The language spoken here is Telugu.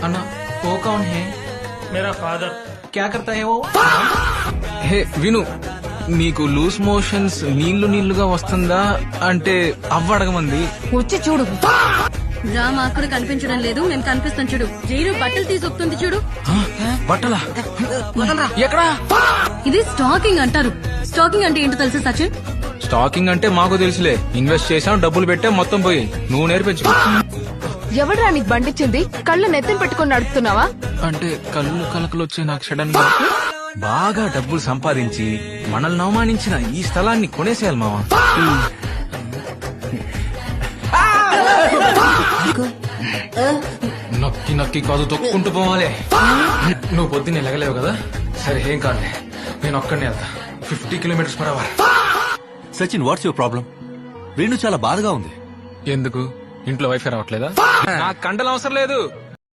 अन्ना वो कौन है? मेरा फादर। क्या करता है वो? హే విను, నీకు లూస్ మోషన్స్ నీళ్లు నీళ్లుగా వస్తుందా అంటే అవ్వడగమంది. వచ్చి చూడు. రామా అక్కడ కనిపించడం లేదు, నేను కనిపిస్తాను చూడు. జీరు బట్టలు తీసుకొస్తుంది చూడు. బట్టలా? ఎక్కడా? ఇది స్టాకింగ్ అంటారు. స్టాకింగ్ అంటే ఏంటో తెలుసా సచిన్? స్టాకింగ్ అంటే మాకు తెలుసులే. ఇన్వెస్ట్ చేసాం, డబ్బులు పెట్టాం, మొత్తం పోయి. నువ్వు నేర్పించు. ఎవడ్రా నీకు బండిచ్చింది? కళ్ళు నెత్తిన పెట్టుకుని నడుపుతున్నావా? అంటే కళ్ళు కలకలు వచ్చే నాకు సడన్ గా బాగా డబ్బులు సంపాదించి మనల్ని అవమానించిన ఈ స్థలాన్ని కొనేసేయాలి మావా. నొక్కి నొక్కి కాదు తొక్కుంటూ పోవాలి. నువ్వు పొద్దున్నే లెగలేవు కదా, సరే ఏం కాదులే, నేను ఒక్కడినే వెళ్తా. 50 km/h. Sachin, what's your problem? Renu చాలా బాధగా ఉంది. ఎందుకు? ఇంట్లో వైఫై రావట్లేదా? నాకు కండలు అవసరం లేదు,